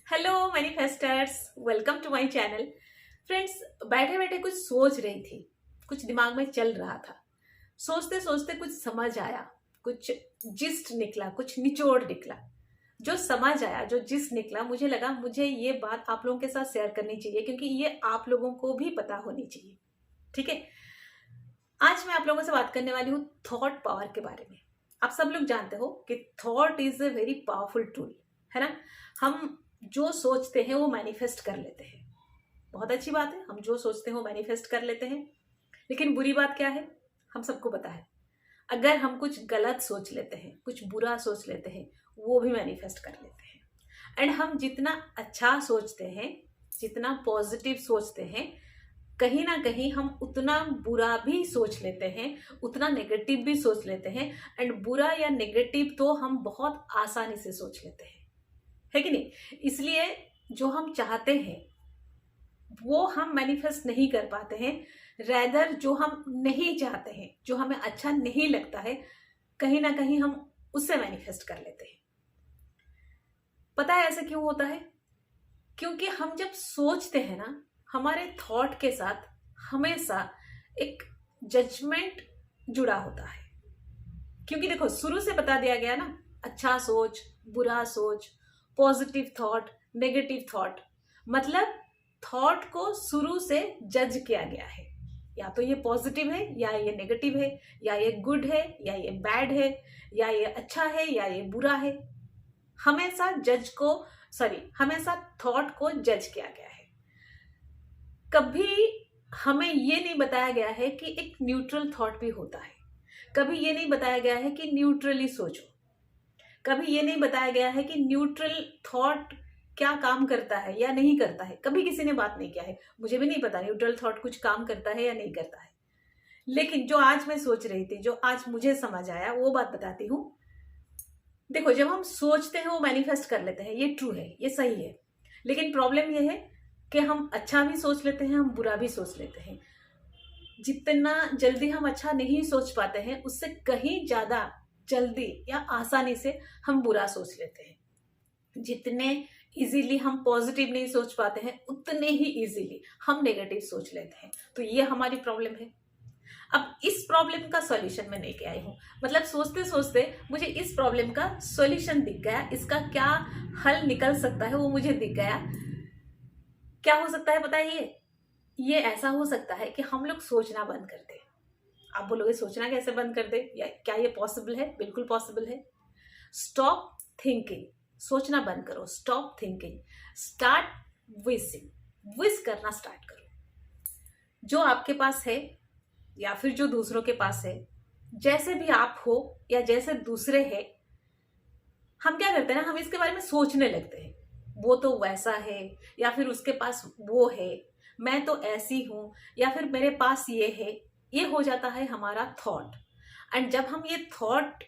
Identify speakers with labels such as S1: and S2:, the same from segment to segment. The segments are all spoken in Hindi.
S1: Hello manifesters, welcome to my channel. Friends, बैठे बैठे कुछ सोच रही थी, कुछ दिमाग में चल रहा था। सोचते सोचते कुछ समझ आया, कुछ जिस्ट निकला, कुछ निचोड़ निकला। जो समझ आया, जो जिस्ट निकला, मुझे लगा मुझे ये बात आप लोगों के साथ शेयर करनी चाहिए, क्योंकि ये आप लोगों को भी पता होनी चाहिए। ठीक है, आज मैं आप लोगों से बात करने वाली हूँ थॉट पावर के बारे में। आप सब लोग जानते हो कि thought is a very powerful tool, है ना। हम जो सोचते हैं वो मैनिफेस्ट कर लेते हैं। बहुत अच्छी बात है, हम जो सोचते हैं वो मैनिफेस्ट कर लेते हैं। लेकिन बुरी बात क्या है, हम सबको पता है, अगर हम कुछ गलत सोच लेते हैं, कुछ बुरा सोच लेते हैं, वो भी मैनिफेस्ट कर लेते हैं। एंड हम जितना अच्छा सोचते हैं, जितना पॉजिटिव सोचते हैं, कहीं ना कहीं हम उतना बुरा भी सोच लेते हैं, उतना नेगेटिव भी सोच लेते हैं। एंड बुरा या नेगेटिव तो हम बहुत आसानी से सोच लेते हैं, है कि नहीं। इसलिए जो हम चाहते हैं वो हम मैनिफेस्ट नहीं कर पाते हैं। रैदर जो हम नहीं चाहते हैं, जो हमें अच्छा नहीं लगता है, कहीं ना कहीं हम उससे मैनिफेस्ट कर लेते हैं। पता है ऐसा क्यों होता है? क्योंकि हम जब सोचते हैं ना, हमारे थॉट के साथ हमेशा एक जजमेंट जुड़ा होता है। क्योंकि देखो, शुरू से बता दिया गया ना, अच्छा सोच, बुरा सोच, पॉजिटिव थॉट, नेगेटिव थॉट। मतलब थॉट को शुरू से जज किया गया है, या तो ये पॉजिटिव है या ये नेगेटिव है, या ये गुड है या ये बैड है, या ये अच्छा है या ये बुरा है। हमेशा हमेशा थॉट को जज किया गया है। कभी हमें ये नहीं बताया गया है कि एक न्यूट्रल थॉट भी होता है। कभी ये नहीं बताया गया है कि न्यूट्रली सोचो। कभी ये नहीं बताया गया है कि न्यूट्रल थॉट क्या काम करता है या नहीं करता है। कभी किसी ने बात नहीं किया है। मुझे भी नहीं पता न्यूट्रल थॉट कुछ काम करता है या नहीं करता है। लेकिन जो आज मैं सोच रही थी, जो आज मुझे समझ आया, वो बात बताती हूँ। देखो, जब हम सोचते हैं वो मैनिफेस्ट कर लेते हैं, ये ट्रू है, ये सही है। लेकिन प्रॉब्लम ये है कि हम अच्छा भी सोच लेते हैं, हम बुरा भी सोच लेते हैं। जितना जल्दी हम अच्छा नहीं सोच पाते हैं, उससे कहीं ज्यादा जल्दी या आसानी से हम बुरा सोच लेते हैं। जितने इजीली हम पॉजिटिव नहीं सोच पाते हैं, उतने ही इजीली हम नेगेटिव सोच लेते हैं। तो ये हमारी प्रॉब्लम है। अब इस प्रॉब्लम का सॉल्यूशन मैं लेके आई हूँ। मतलब सोचते सोचते मुझे इस प्रॉब्लम का सॉल्यूशन दिख गया, इसका क्या हल निकल सकता है वो मुझे दिख गया। क्या हो सकता है पता है? ये ऐसा हो सकता है कि हम लोग सोचना बंद कर दें। आप बोलोगे सोचना कैसे बंद कर दे, या क्या ये पॉसिबल है? बिल्कुल पॉसिबल है। स्टॉप थिंकिंग, सोचना बंद करो। Stop thinking, start wishing. Wish करना स्टार्ट करो। जो आपके पास है या फिर जो दूसरों के पास है, जैसे भी आप हो या जैसे दूसरे हैं, हम क्या करते हैं ना, हम इसके बारे में सोचने लगते हैं। वो तो वैसा है, या फिर उसके पास वो है, मैं तो ऐसी हूं, या फिर मेरे पास ये है। ये हो जाता है हमारा थॉट। एंड जब हम ये थॉट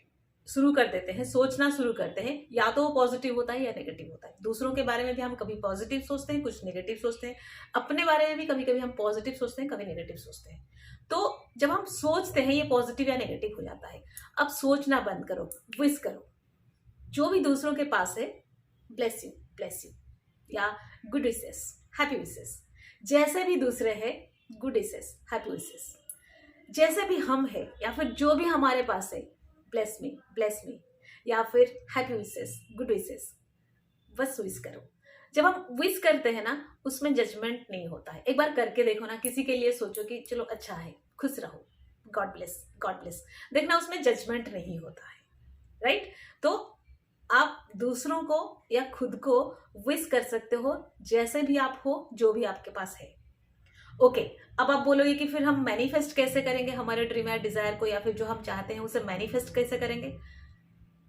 S1: शुरू कर देते हैं, सोचना शुरू करते हैं, या तो वो पॉजिटिव होता है या नेगेटिव होता है। दूसरों के बारे में भी हम कभी पॉजिटिव सोचते हैं, कुछ नेगेटिव सोचते हैं। अपने बारे में भी कभी कभी हम पॉजिटिव सोचते हैं, कभी नेगेटिव सोचते हैं। तो जब हम सोचते हैं, ये पॉजिटिव या नेगेटिव हो जाता है। अब सोचना बंद करो, विश करो। जो भी दूसरों के पास है, ब्लेस यू, या गुड विशेस, हैप्पी विशेस। जैसे भी दूसरे हैं, गुड विशेस, हैप्पी विशेस। जैसे भी हम है, या फिर जो भी हमारे पास है, ब्लेस मी, या फिर हैप्पी विशेस, गुड विशेस। बस विश करो। जब हम विश करते हैं ना, उसमें जजमेंट नहीं होता है। एक बार करके देखो ना, किसी के लिए सोचो कि चलो अच्छा है, खुश रहो, गॉड ब्लेस, गॉड ब्लेस। देखना, उसमें जजमेंट नहीं होता है, राइट? तो आप दूसरों को या खुद को विश कर सकते हो, जैसे भी आप हो, जो भी आपके पास है। ओके, अब आप बोलोगे कि फिर हम मैनिफेस्ट कैसे करेंगे हमारे ड्रीम या डिजायर को, या फिर जो हम चाहते हैं उसे मैनिफेस्ट कैसे करेंगे?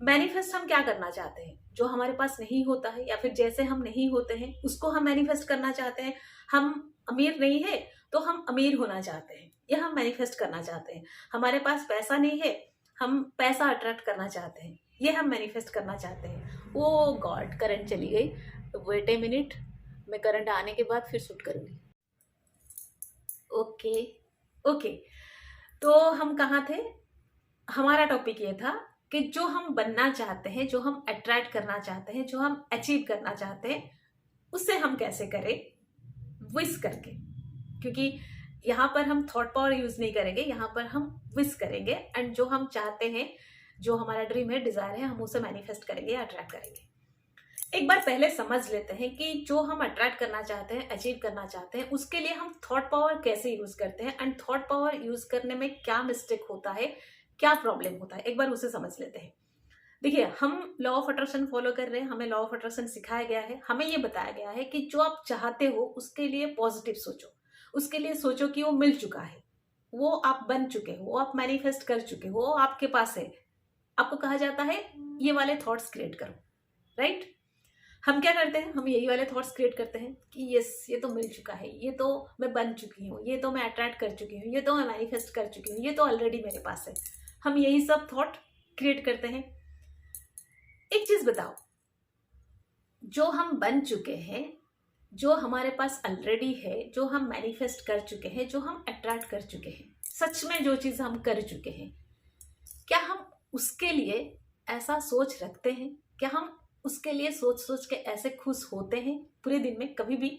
S1: मैनिफेस्ट हम क्या करना चाहते हैं? जो हमारे पास नहीं होता है, या फिर जैसे हम नहीं होते हैं, उसको हम मैनिफेस्ट करना चाहते हैं। हम अमीर नहीं है तो हम अमीर होना चाहते हैं, या हम मैनिफेस्ट करना चाहते हैं। हमारे पास पैसा नहीं है, हम पैसा अट्रैक्ट करना चाहते हैं, ये हम मैनिफेस्ट करना चाहते हैं। ओ गॉड, करंट चली गई। वेट ए मिनट, मैं करंट आने के बाद फिर शूट करूंगी। ओके ओके, तो हम कहाँ थे? हमारा टॉपिक ये था कि जो हम बनना चाहते हैं, जो हम अट्रैक्ट करना चाहते हैं, जो हम अचीव करना चाहते हैं, उससे हम कैसे करें? विश करके, क्योंकि यहाँ पर हम थॉट पावर यूज नहीं करेंगे, यहाँ पर हम विश करेंगे एंड जो हम चाहते हैं, जो हमारा ड्रीम है, डिजायर है, हम उसे मैनिफेस्ट करेंगे या अट्रैक्ट करेंगे। एक बार पहले समझ लेते हैं कि जो हम अट्रैक्ट करना चाहते हैं, अचीव करना चाहते हैं, उसके लिए हम थॉट पावर कैसे यूज करते हैं एंड थॉट पावर यूज करने में क्या मिस्टेक होता है, क्या प्रॉब्लम होता है, एक बार उसे समझ लेते हैं। देखिए, हम लॉ ऑफ अट्रैक्शन फॉलो कर रहे हैं, हमें लॉ ऑफ अट्रैक्शन सिखाया गया है, हमें ये बताया गया है कि जो आप चाहते हो उसके लिए पॉजिटिव सोचो, उसके लिए सोचो कि वो मिल चुका है, वो आप बन चुके हो, वो आप मैनिफेस्ट कर चुके हो, वो आपके पास है। आपको कहा जाता है ये वाले थॉट्स क्रिएट करो, राइट? हम क्या करते हैं? हम यही वाले थॉट्स क्रिएट करते हैं कि यस, ये तो मिल चुका है, ये तो मैं बन चुकी हूँ, ये तो मैं अट्रैक्ट कर चुकी हूँ, ये तो मैं मैनिफेस्ट कर चुकी हूँ, ये तो ऑलरेडी मेरे पास है। हम यही सब थॉट क्रिएट करते हैं। एक चीज बताओ, जो हम बन चुके हैं, जो हमारे पास ऑलरेडी है, जो हम मैनिफेस्ट कर चुके हैं, जो हम अट्रैक्ट कर चुके हैं, सच में जो चीज हम कर चुके हैं, क्या हम उसके लिए ऐसा सोच रखते हैं? क्या हम उसके लिए सोच सोच के ऐसे खुश होते हैं पूरे दिन में? कभी भी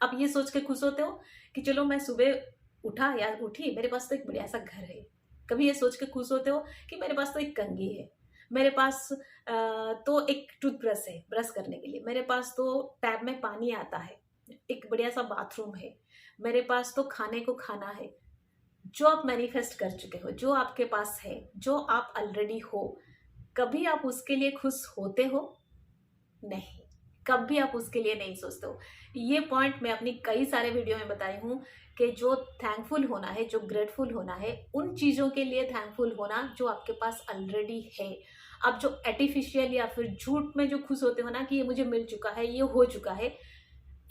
S1: आप ये सोच के खुश होते हो कि चलो मैं सुबह उठा या उठी, मेरे पास तो एक बढ़िया सा घर है? कभी ये सोच के खुश होते हो कि मेरे पास तो एक कंघी है, मेरे पास तो एक टूथब्रश है ब्रश करने के लिए, मेरे पास तो टैब में पानी आता है, एक बढ़िया सा बाथरूम है, मेरे पास तो खाने को खाना है? जो आप मैनिफेस्ट कर चुके हो, जो आपके पास है, जो आप ऑलरेडी हो, कभी आप उसके लिए खुश होते हो? नहीं, कभी आप उसके लिए नहीं सोचते हो। ये पॉइंट मैं अपनी कई सारे वीडियो में बताई हूँ कि जो थैंकफुल होना है, जो ग्रेटफुल होना है, उन चीज़ों के लिए थैंकफुल होना जो आपके पास ऑलरेडी है। आप जो आर्टिफिशियल या फिर झूठ में जो खुश होते हो ना कि ये मुझे मिल चुका है, ये हो चुका है,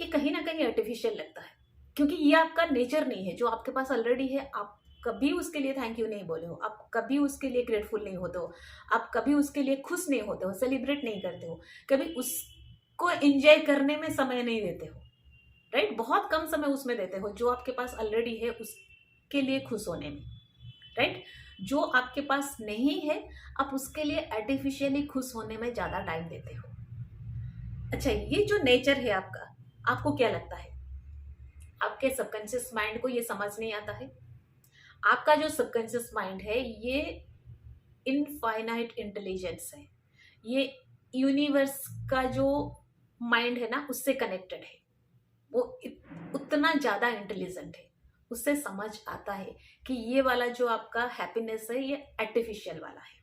S1: ये कहीं ना कहीं आर्टिफिशियल लगता है, क्योंकि ये आपका नेचर नहीं है। जो आपके पास ऑलरेडी है, आप कभी उसके लिए थैंक यू नहीं बोले हो, आप कभी उसके लिए ग्रेटफुल नहीं होते हो, आप कभी उसके लिए खुश नहीं होते हो, सेलिब्रेट नहीं करते हो, कभी उसको एंजॉय करने में समय नहीं देते हो, राइट? बहुत कम समय उसमें देते हो जो आपके पास ऑलरेडी है उसके लिए खुश होने में, राइट? जो आपके पास नहीं है, आप उसके लिए आर्टिफिशियली खुश होने में ज्यादा टाइम देते हो। अच्छा, ये जो नेचर है आपका, आपको क्या लगता है? आपके सबकॉन्शियस माइंड को ये समझ नहीं आता है? आपका जो सबकॉन्शियस माइंड है, ये इनफाइनाइट इंटेलिजेंस है, ये यूनिवर्स का जो माइंड है ना, उससे कनेक्टेड है। वो उतना ज्यादा इंटेलिजेंट है, उससे समझ आता है कि ये वाला जो आपका हैप्पीनेस है, ये आर्टिफिशियल वाला है।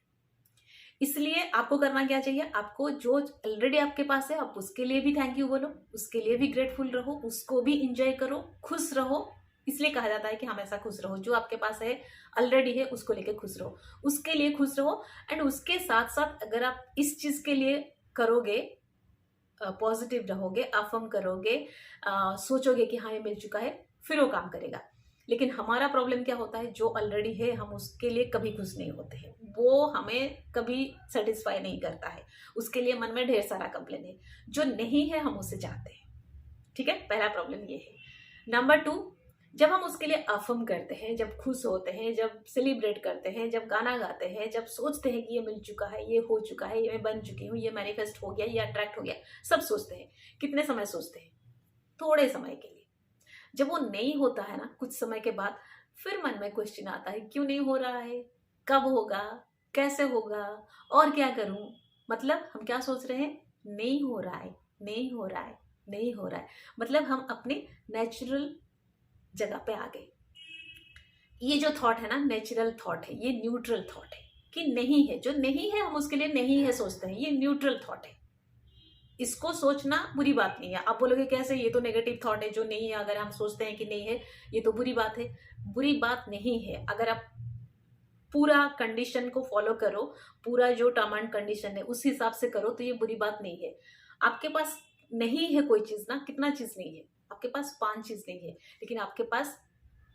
S1: इसलिए आपको करना क्या चाहिए? आपको जो ऑलरेडी आपके पास है, आप उसके लिए भी थैंक यू बोलो, उसके लिए भी ग्रेटफुल रहो, उसको भी इंजॉय करो, खुश रहो। इसलिए कहा जाता है कि हमेशा खुश रहो। जो आपके पास है, ऑलरेडी है, उसको लेके खुश रहो, उसके लिए खुश रहो। एंड उसके साथ साथ अगर आप इस चीज के लिए करोगे, पॉजिटिव रहोगे, अफर्म करोगे, सोचोगे कि हाँ ये मिल चुका है, फिर वो काम करेगा। लेकिन हमारा प्रॉब्लम क्या होता है? जो ऑलरेडी है, हम उसके लिए कभी खुश नहीं होते हैं, वो हमें कभी सेटिस्फाई नहीं करता है, उसके लिए मन में ढेर सारा कंप्लेन है। जो नहीं है, हम उसे चाहते हैं। ठीक है, पहला प्रॉब्लम ये है। नंबर 2, जब हम उसके लिए अफर्म करते हैं, जब खुश होते हैं, जब सेलिब्रेट करते हैं, जब गाना गाते हैं, जब सोचते हैं कि ये मिल चुका है, ये हो चुका है, ये मैं बन चुकी हूँ, ये मैनिफेस्ट हो गया, ये अट्रैक्ट हो गया, सब सोचते हैं। कितने समय सोचते हैं? थोड़े समय के लिए। जब वो नहीं होता है ना, कुछ समय के बाद फिर मन में क्वेश्चन आता है, क्यों नहीं हो रहा है, कब होगा, कैसे होगा, और क्या करूं? मतलब हम क्या सोच रहे हैं? नहीं हो रहा है, नहीं हो रहा है, नहीं हो रहा है। मतलब हम अपने नेचुरल जगह पे आ गए। ये जो थॉट है ना, नेचुरल थॉट है, ये न्यूट्रल थॉट है कि नहीं है। जो नहीं है, हम उसके लिए नहीं है सोचते हैं, ये न्यूट्रल थॉट है। इसको सोचना बुरी बात नहीं है। आप बोलोगे कैसे? ये तो नेगेटिव थॉट है, जो नहीं है अगर हम सोचते हैं कि नहीं है, ये तो बुरी बात है। बुरी बात नहीं है। अगर आप पूरा कंडीशन को फॉलो करो, पूरा जो टर्म एंड कंडीशन है उस हिसाब से करो, तो ये बुरी बात नहीं है। आपके पास नहीं है कोई चीज ना, कितना चीज नहीं है? आपके पास 5 चीज नहीं है, लेकिन आपके पास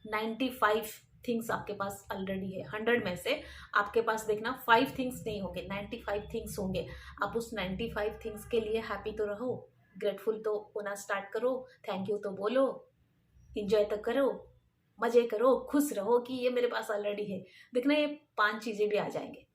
S1: 95 थिंग्स आपके पास ऑलरेडी है। 100 में से आपके पास देखना 5 थिंग्स नहीं होंगे, 95 थिंग्स होंगे। आप उस 95 थिंग्स के लिए हैप्पी तो रहो, ग्रेटफुल तो होना स्टार्ट करो, थैंक यू तो बोलो, इंजॉय तो करो, मजे करो, खुश रहो कि ये मेरे पास ऑलरेडी है। देखना ये 5 चीजें भी आ जाएंगे।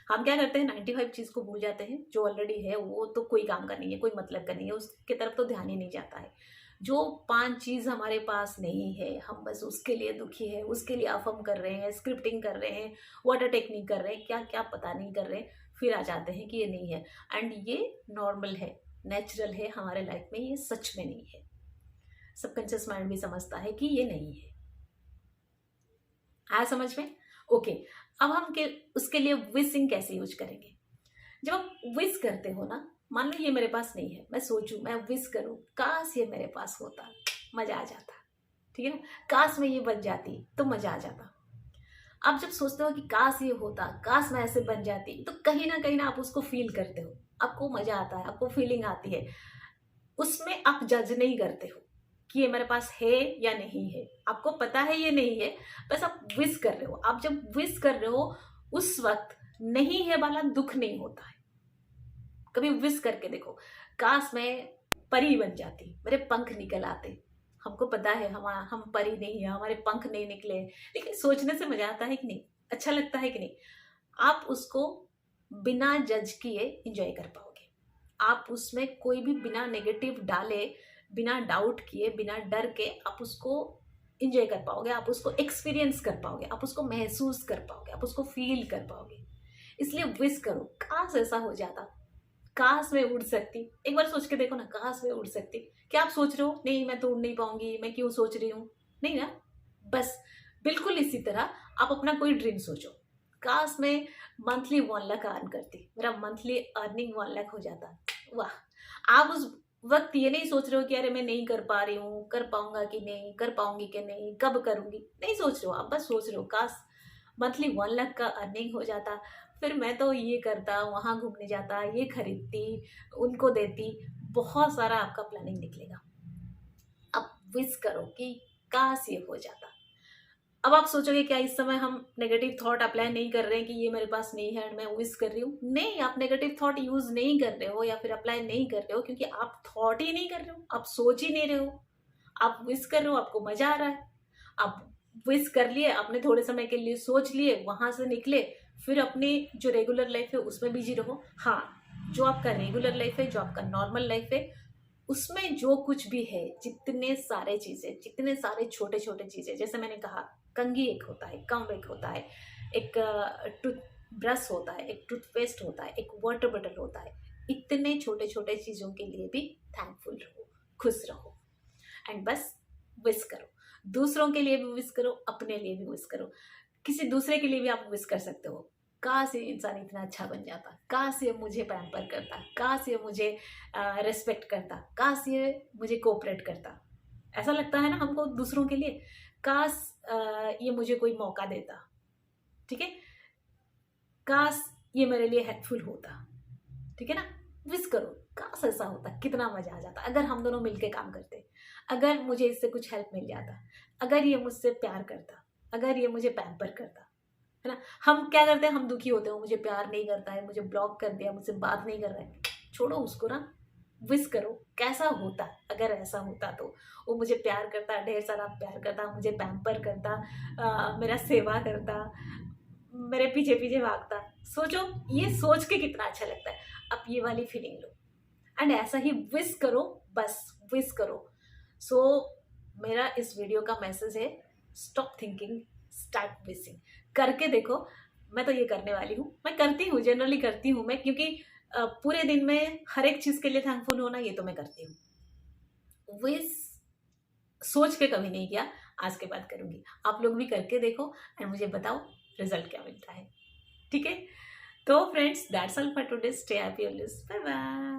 S1: हम क्या करते हैं 95 चीज़ को भूल जाते हैं, जो ऑलरेडी है वो तो कोई काम का नहीं है, कोई मतलब का नहीं है, उसके तरफ तो ध्यान ही नहीं जाता है। जो 5 चीज़ हमारे पास नहीं है, हम बस उसके लिए दुखी है, उसके लिए अफर्म कर रहे हैं, स्क्रिप्टिंग कर रहे हैं, वाटर टेक्निक कर रहे हैं, क्या क्या पता नहीं कर रहे हैं, फिर आ जाते हैं कि ये नहीं है। एंड ये नॉर्मल है, नेचुरल है हमारे लाइफ में, ये सच में नहीं है। सबकॉन्शियस माइंड भी समझता है कि ये नहीं है। आया समझ में? ओके। अब हम के उसके लिए विशिंग कैसे यूज करेंगे? जब आप विश करते हो ना, मान लो ये मेरे पास नहीं है, मैं सोचूं, मैं विश करूं, काश ये मेरे पास होता, मजा आ जाता, ठीक है ना? काश मैं ये बन जाती तो मजा आ जाता। आप जब सोचते हो कि काश ये होता, काश मैं ऐसे बन जाती, तो कहीं ना आप उसको फील करते हो, आपको मजा आता है, आपको फीलिंग आती है। उसमें आप जज नहीं करते हो कि ये मेरे पास है या नहीं है, आपको पता है ये नहीं है, बस आप विश कर रहे हो। आप जब विश कर रहे हो उस वक्त नहीं है वाला दुख नहीं होता है। कभी विश करके देखो, काश मैं परी बन जाती, मेरे पंख निकल आते। हमको पता है हम परी नहीं है, हमारे पंख नहीं निकले, लेकिन सोचने से मजा आता है कि नहीं, अच्छा लगता है कि नहीं। आप उसको बिना जज किए इंजॉय कर पाओगे। आप उसमें कोई भी बिना नेगेटिव डाले, बिना डाउट किए, बिना डर के आप उसको इंजॉय कर पाओगे, आप उसको एक्सपीरियंस कर पाओगे, आप उसको महसूस कर पाओगे, आप उसको फील कर पाओगे। इसलिए विश करो, काश ऐसा हो जाता, काश मैं उड़ सकती। एक बार सोच के देखो ना, काश मैं उड़ सकती। क्या आप सोच रहे हो नहीं मैं तो उड़ नहीं पाऊंगी, मैं क्यों सोच रही हूँ? नहीं ना। बस बिल्कुल इसी तरह आप अपना कोई ड्रीम सोचो, काश मैं मंथली 1 लाख अर्न करती, मेरा मंथली अर्निंग 1 लाख हो जाता। वाह। आप उस वक्त ये नहीं सोच रहे हो कि अरे मैं नहीं कर पा रही हूँ, कर पाऊंगा कि नहीं, कर पाऊंगी कि नहीं, कब करूंगी, नहीं सोच रहे हो। आप बस सोच रहे हो काश मंथली 1 लाख का अर्निंग हो जाता, फिर मैं तो ये करता, वहाँ घूमने जाता, ये खरीदती, उनको देती। बहुत सारा आपका प्लानिंग निकलेगा। अब विश करो कि काश ये हो जाता। अब आप सोचोगे क्या इस समय हम नेगेटिव थॉट अप्लाई नहीं कर रहे हैं कि ये मेरे पास नहीं है और मैं विश कर रही हूँ? नहीं, आप नेगेटिव थॉट यूज नहीं कर रहे हो या फिर अप्लाई नहीं कर रहे हो क्योंकि आप थॉट ही नहीं कर रहे हो, आप सोच ही नहीं रहे हो। आप विश कर रहे हो, आपको मजा आ रहा है। आप विश कर लिए, आपने थोड़े समय के लिए सोच लिए, वहां से निकले, फिर अपनी जो रेगुलर लाइफ है उसमें बिजी रहो। हाँ, जो आपका रेगुलर लाइफ है, जो आपका नॉर्मल लाइफ है, उसमें जो कुछ भी है, जितने सारे चीजें, जितने सारे छोटे छोटे चीजें, जैसे मैंने कहा कंघी एक होता है, कम एक होता है, एक टूथ ब्रश होता है, एक टूथपेस्ट होता है, एक वाटर बॉटल होता है। इतने छोटे छोटे चीजों के लिए भी थैंकफुल रहो, खुश रहो। एंड बस विश करो, दूसरों के लिए भी विश करो, अपने लिए भी विश करो। किसी दूसरे के लिए भी आप विश कर सकते हो, काश ये इंसान इतना अच्छा बन जाता, काश ये मुझे पैम्पर करता, काश ये मुझे रेस्पेक्ट करता, काश ये मुझे कोऑपरेट करता। ऐसा लगता है ना हमको दूसरों के लिए, काश ये मुझे कोई मौका देता, ठीक है, काश ये मेरे लिए हेल्पफुल होता, ठीक है ना। विश करो, काश ऐसा होता, कितना मजा आ जाता अगर हम दोनों मिलके काम करते, अगर मुझे इससे कुछ हेल्प मिल जाता, अगर ये मुझसे प्यार करता, अगर ये मुझे पैम्पर करता, है ना। हम क्या करते हैं, हम दुखी होते हैं, मुझे प्यार नहीं करता है, मुझे ब्लॉक कर दिया, मुझसे बात नहीं कर रहा है, छोड़ो उसको ना। विश करो कैसा होता अगर ऐसा होता, तो वो मुझे प्यार करता, ढेर सारा प्यार करता, मुझे पैम्पर करता, मेरा सेवा करता, मेरे पीछे पीछे भागता। सोचो, ये सोच के कितना अच्छा लगता है। अब ये वाली फीलिंग लो एंड ऐसा ही विश करो, बस विश करो। सो मेरा इस वीडियो का मैसेज है, स्टॉप थिंकिंग, स्टार्ट विशिंग। करके देखो, मैं तो ये करने वाली हूँ, मैं करती हूँ, जनरली करती हूँ मैं, क्योंकि पूरे दिन में हर एक चीज के लिए थैंकफुल होना, ये तो मैं करती हूँ। विश सोच के कभी नहीं किया, आज के बाद करूंगी। आप लोग भी करके देखो एंड मुझे बताओ रिजल्ट क्या मिलता है, ठीक है। तो friends, that's all for today. Stay happy always, bye bye.